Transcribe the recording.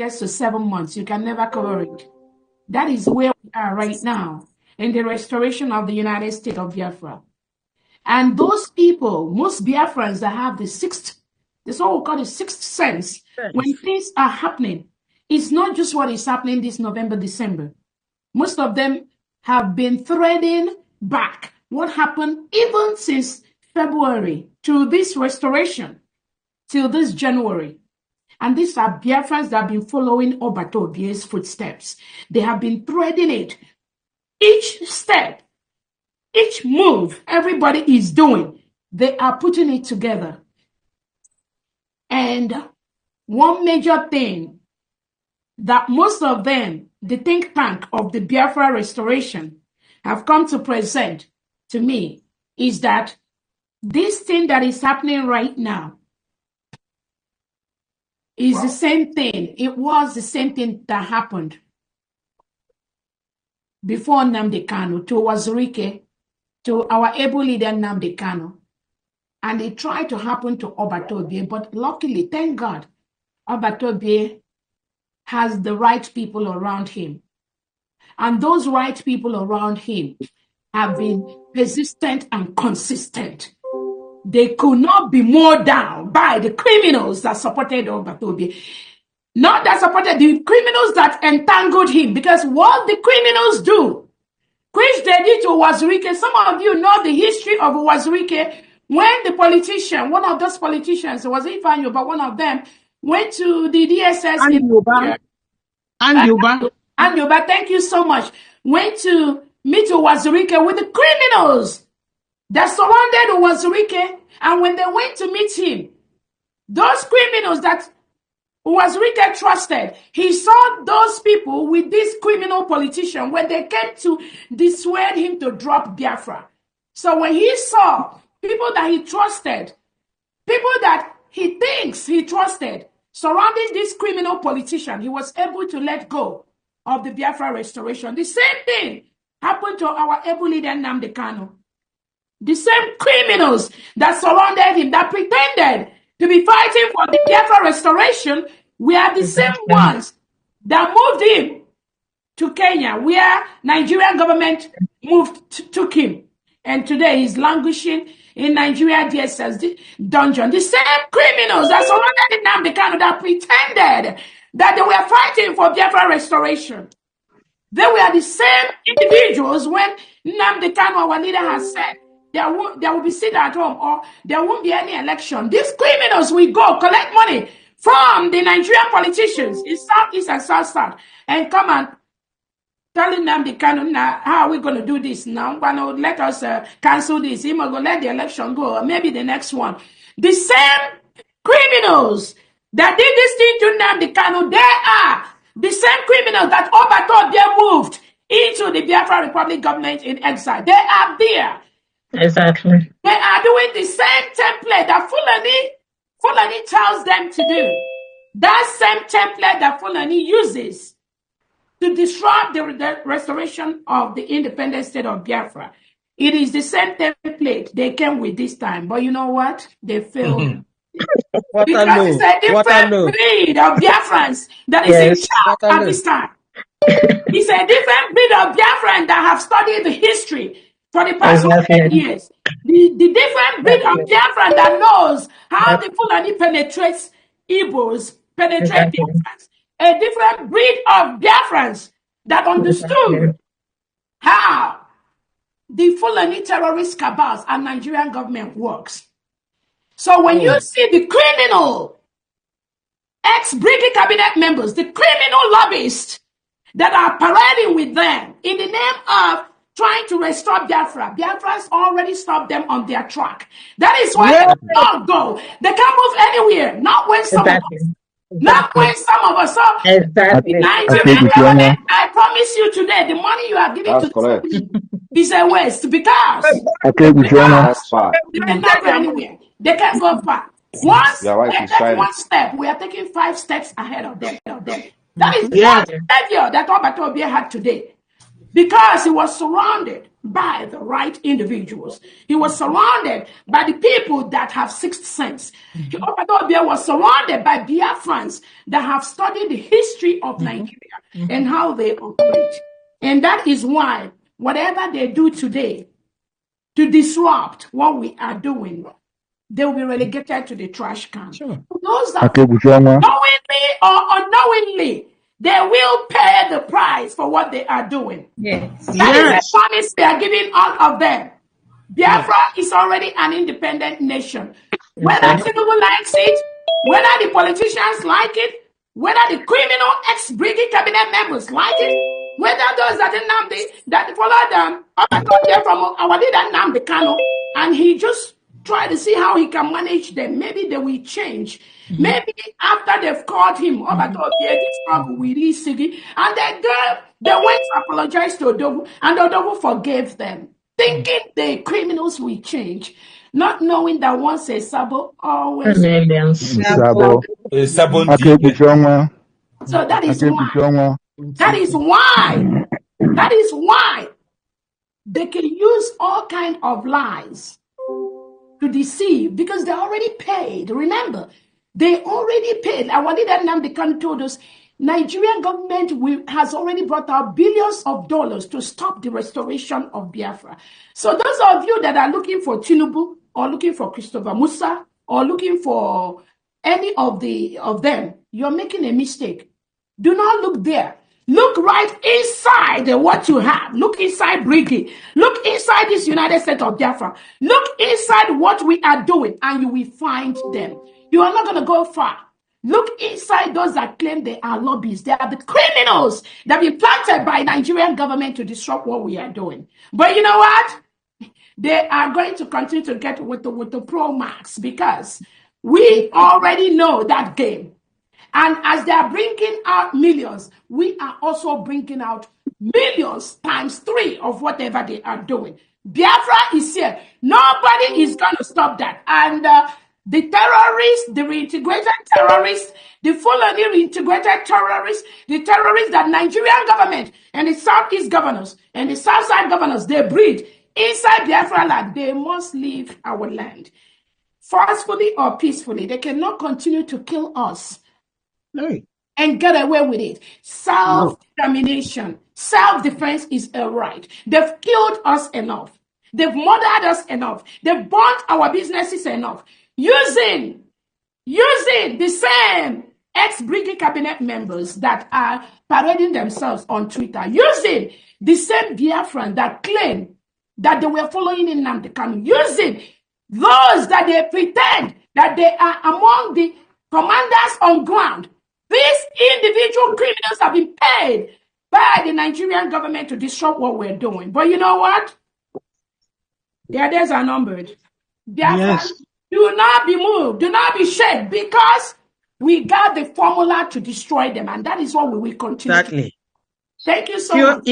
gets to 7 months, you can never cover it. That is where we are right now in the restoration of the United States of Biafra. And those people, most Biafrans that have this what we call the sixth sense, when things are happening, it's not just what is happening this November, December. Most of them have been threading back what happened even since February to this restoration, till this January. And these are Biafrans that have been following Obatobie's footsteps. They have been threading it. Each step, each move everybody is doing, they are putting it together. And one major thing that most of them, the think tank of the Biafra restoration, have come to present to me is that this thing that is happening right now is the same thing. It was the same thing that happened before Nnamdi Kanu to Wazirike, to our able leader Nnamdi Kanu. And it tried to happen to Obatobie, but luckily, thank God, Obatobie has the right people around him. And those right people around him have been persistent and consistent. They could not be mowed down by the criminals that supported Obatobie. Not that supported the criminals that entangled him, because what the criminals do, which they did to Wazirike, some of you know the history of Wazirike, when the politician, one of those politicians, was Ivan Yoba, one of them, went to the DSS. And Yoba, thank you so much. Went to meet Wazirike with the criminals that surrounded Wazirike. And when they went to meet him, those criminals that Wazirike trusted, he saw those people with this criminal politician when they came to dissuade him to drop Biafra. So when he saw people that he trusted, people that he thinks he trusted, surrounding this criminal politician, he was able to let go of the Biafra restoration. The same thing happened to our able leader Nnamdi Kanu. The same criminals that surrounded him, that pretended to be fighting for the Biafra restoration, were the same ones that moved him to Kenya, where Nigerian government took him. And today he's languishing in Nigeria DSS dungeon. The same criminals that surrounded Nnamdi Kanu that pretended that they were fighting for Biafra restoration. They were the same individuals when Nnamdi Kanu, our leader, has said there will be sit at home or there won't be any election. These criminals will go collect money from the Nigerian politicians in Southeast and South, and come and telling them the canon now, how are we going to do this now? Let us cancel this. We're going to let the election go, or maybe the next one. The same criminals that did this thing to Nnamdi Kanu, they are the same criminals that Obatobie moved into the Biafra Republic government in exile. They are there. Exactly. They are doing the same template that Fulani tells them to do. That same template that Fulani uses to disrupt the restoration of the independent state of Biafra. It is the same template they came with this time. But you know what? They failed. Because it's a different breed of Biafrans that is in charge at this time. It's a different breed of Biafrans that have studied the history for the past 100 years. The different breed of Biafran that knows how the Fulani penetrates Igbos, penetrate Biafrans. A different breed of Biafrans that understood how the Fulani terrorist cabals and Nigerian government works. So when you see the criminal ex-Brigadier cabinet members, the criminal lobbyists that are parading with them in the name of trying to restore Biafra, Biafra's already stopped them on their track. That is why they don't go. They can't move anywhere. Not when some of us. Not when some of us. So Nigerian government, I promise you today, the money you are giving to the is a waste because they cannot go anywhere. They can't go far. Once they take one step, we are taking 5 steps ahead of them. That is the behavior that Obatobie had today, because he was surrounded by the right individuals. He was surrounded by the people that have sixth sense. Orabueze was surrounded by Biafrans that have studied the history of Nigeria and how they operate. And that is why whatever they do today to disrupt what we are doing, they will be relegated to the trash can. Sure. Those that knowingly or unknowingly, they will pay the price for what they are doing. Yes. That is the promise we are giving all of them. Biafra is already an independent nation. Whether Tinubu likes it, whether the politicians like it, whether the criminal ex-Brigade cabinet members like it, whether those that follow them, from our leader Nnamdi Kanu, and he just try to see how he can manage them. Maybe they will change. Maybe after they've called him, and they went to apologize to Odogu, and Odogu forgave them, thinking the criminals will change, not knowing that once a sabo, always Sabo. So that is why they can use all kind of lies to deceive, because they already paid. Remember, they already paid. Our leader Nnamdi Kanu told us Nigerian government has already brought out billions of dollars to stop the restoration of Biafra. So those of you that are looking for Tinubu or looking for Christopher Musa or looking for any of them, you're making a mistake. Do not look there. Look right inside what you have. Look inside Brigade. Look inside this United States of Biafra. Look inside what we are doing, and you will find them. You are not going to go far. Look inside those that claim they are lobbyists. They are the criminals that have been planted by Nigerian government to disrupt what we are doing. But you know what? They are going to continue to get with the pro marks, because we already know that game. And as they are bringing out millions, we are also bringing out millions times 3 of whatever they are doing. Biafra is here. Nobody is going to stop that. And the terrorists, the reintegrated terrorists, the fully reintegrated terrorists, the terrorists that Nigerian government and the Southeast governors and the Southside governors, they breed inside Biafra land, they must leave our land. Forcefully or peacefully, they cannot continue to kill us. And get away with it. Self-determination, self-defense is a right. They've killed us enough. They've murdered us enough. They've burnt our businesses enough. Using the same ex-Brigade cabinet members that are parading themselves on Twitter. Using the same Biafran that claim that they were following in Nnamdi Kanu. Using those that they pretend that they are among the commanders on ground. These individual criminals have been paid by the Nigerian government to disrupt what we're doing. But you know what? Their days are numbered. Yes. Do not be moved. Do not be shaken, because we got the formula to destroy them. And that is what we will continue. Exactly. Thank you so much.